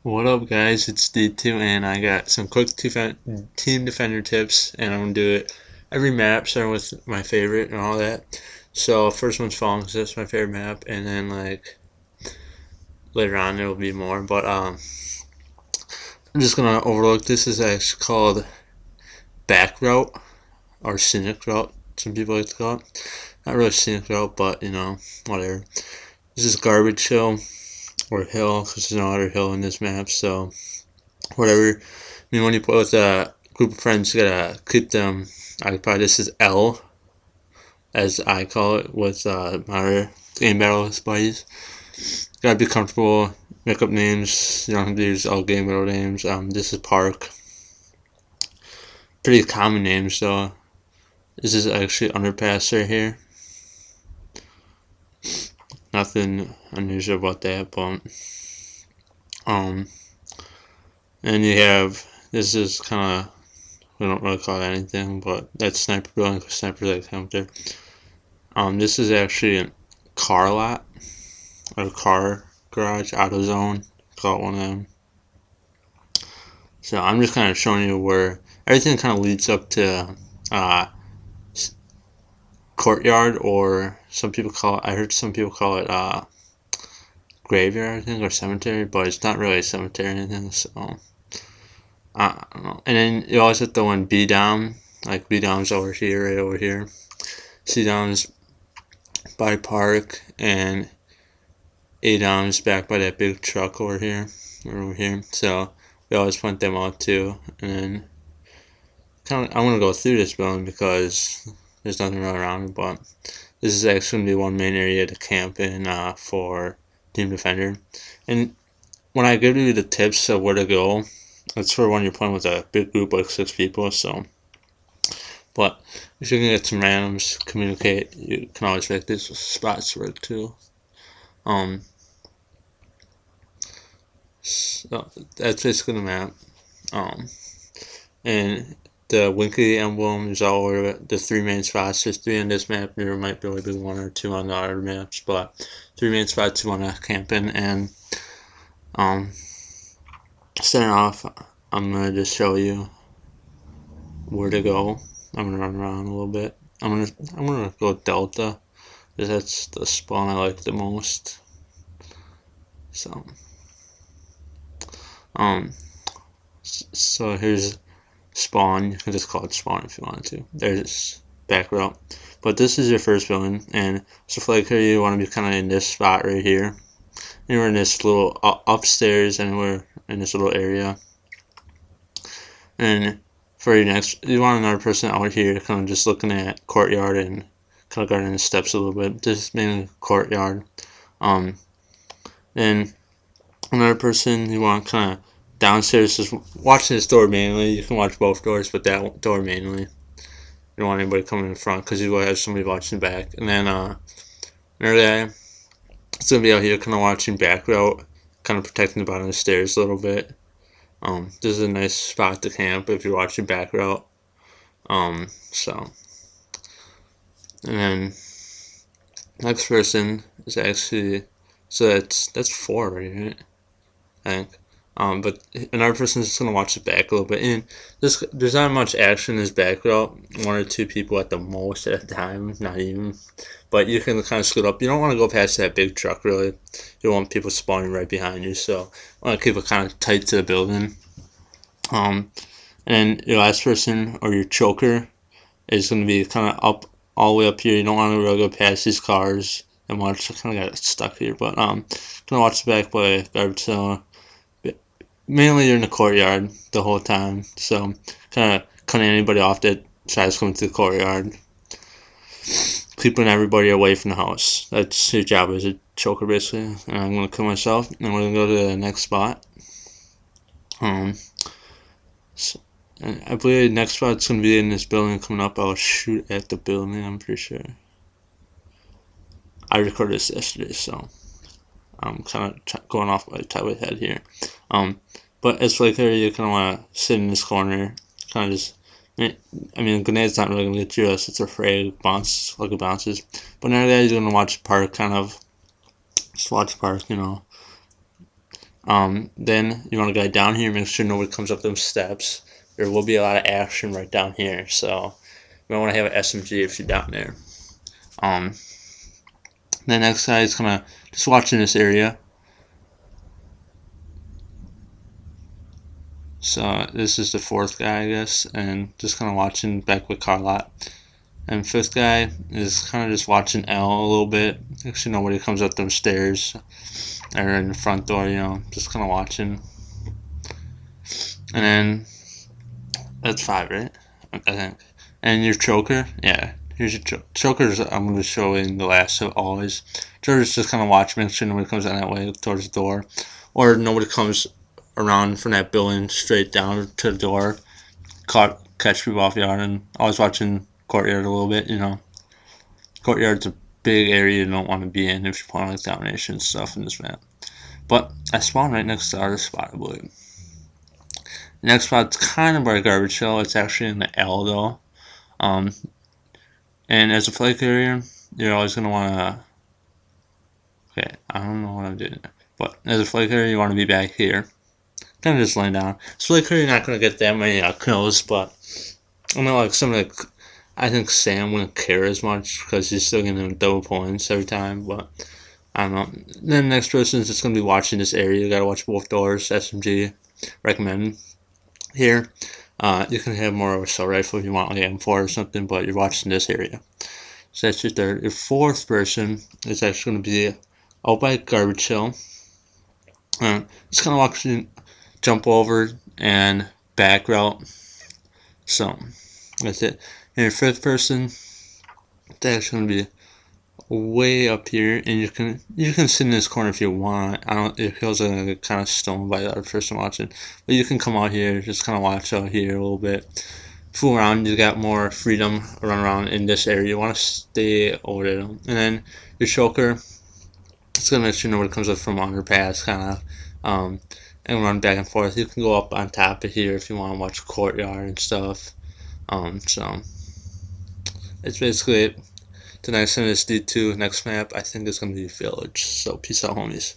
What up, guys? It's D2, and I got some quick team defender tips, and I'm gonna do it every map, starting with my favorite and all that. So, first one's Falling, because that's my favorite map, and then like later on there will be more. But I'm just gonna overlook. This is actually called Back Route or Scenic Route. Some people like to call it. Not really Scenic Route, but whatever. This is Garbage Hill or Hill, because there's no other hill in this map. So whatever. I mean, when you play with a group of friends, you gotta keep them occupied. This is L, as I call it, with my Gamebattles buddies. Gotta be comfortable, make up names. You don't have to use all Gamebattle names. This is Park. Pretty common names, though. This is actually Underpass right here. Nothing unusual about that, but and you have, this is kind of, we don't really call it anything, but that's Sniper Building, because snipers like come there. This is actually a car lot, or car garage, auto zone, call it one of them. So I'm just kind of showing you where everything kind of leads up to courtyard, or some people call it, I heard some people call it graveyard, I think, or cemetery, but it's not really a cemetery or anything, so I don't know. And then you always have to one B down, like B down's over here, right over here. C down's by Park, and A down's back by that big truck over here, or over here. So we always point them out too. And then I'm gonna go through this building because there's nothing really around it, but this is actually gonna be one main area to camp in for Team Defender. And when I give you the tips of where to go, it's for when you're playing with a big group like 6 people. So, but if you can get some randoms, communicate, you can always make these spots work too. So that's basically the map. And the Winky emblem is all over the 3 main spots. There's 3 on this map. There might be only be 1 or 2 on the other maps, but 3 main spots you want to camp in. And starting off, I'm gonna just show you where to go. I'm gonna run around a little bit. I'm gonna go Delta, because that's the spawn I like the most. So so here's spawn. You can just call it spawn if you want to. There's back route, but this is your first building, and so like here you want to be kind of in this spot right here. Anywhere in this little upstairs, anywhere in this little area. And for your next, you want another person out here, kind of just looking at courtyard and kind of guarding the steps a little bit. Just mainly courtyard. And another person you want kind of downstairs, just watching this door mainly. You can watch both doors, but that door mainly. You don't want anybody coming in front, because you will have somebody watching back. And then another guy, it's gonna be out here, kind of watching back route, kind of protecting the bottom of the stairs a little bit. This is a nice spot to camp if you're watching back route. So, and then next person is actually, so that's 4 right? I think. But another person is just gonna watch the back a little bit, and there's not much action in this back route. 1 or 2 people at the most at a time, not even. But you can kind of scoot up. You don't want to go past that big truck, really. You want people spawning right behind you, so I want to keep it kind of tight to the building. And then your last person, or your choker, is going to be kind of up, all the way up here. You don't want to really go past these cars and watch. I kind of got stuck here, but kind of watch the back by garbage cellar. Mainly you're in the courtyard the whole time, so kind of cutting anybody off that tries coming to the courtyard. Keeping everybody away from the house. That's your job as a choker, basically. And I'm going to kill myself, and we're going to go to the next spot. So, and I believe the next spot's going to be in this building coming up. I'll shoot at the building, I'm pretty sure. I recorded this yesterday, so I'm kind of going off my top of my head here. But as for like there, you kind of want to sit in this corner, kind of just, I mean, a grenade's not really going to get you unless it's afraid, bounce, like it bounces. But now that you're going to watch Park, kind of, just watch Park, you know. Then you want to go down here, make sure nobody comes up those steps. There will be a lot of action right down here, so you might want to have an SMG if you're down there. The next guy is kind of just watching this area. So this is the fourth guy, I guess, and just kind of watching back with Carlot. And fifth guy is kind of just watching L a little bit. Actually, nobody comes up those stairs or in the front door, just kind of watching. And then that's 5, right? I think. And your choker, yeah. Here's your chokers. I'm going to show in the last, so always. Choker's just kind of watching, make sure nobody comes down that way towards the door, or nobody comes around from that building straight down to the door. Catch people off guard, and always watching courtyard a little bit. Courtyard's a big area you don't want to be in if you're playing like domination stuff in this map. But I spawned right next to our spot, I believe. The next spot's kind of by garbage hill. It's actually in the L though. And as a flight carrier, you're always gonna wanna. Okay, I don't know what I'm doing, but as a flight carrier, you want to be back here, kind of just laying down. So flight carrier, you're not gonna get that many kills, but I know like some of the. I think Sam wouldn't care as much because he's still getting double points every time, but I don't know. Then the next person is just going to be watching this area. You got to watch both doors. SMG, recommend here. You can have more of a assault rifle if you want, like M4 or something, but you're watching this area. So that's your third. Your fourth person is actually going to be out by Garbage Hill. Just kind of watching, jump over, and back route. So that's it. And your fifth person, that's going to be way up here, and you can sit in this corner if you want. It feels like kind of stoned by the other person watching, but you can come out here, just kind of watch out here a little bit, fool around. You got more freedom to run around in this area. You want to stay over there, and then your choker, it's gonna make sure nobody comes up from underpass, kind of, and run back and forth. You can go up on top of here if you want to watch courtyard and stuff. So it's basically it. The next one is D2. Next map, I think, is going to be Village. So, peace out, homies.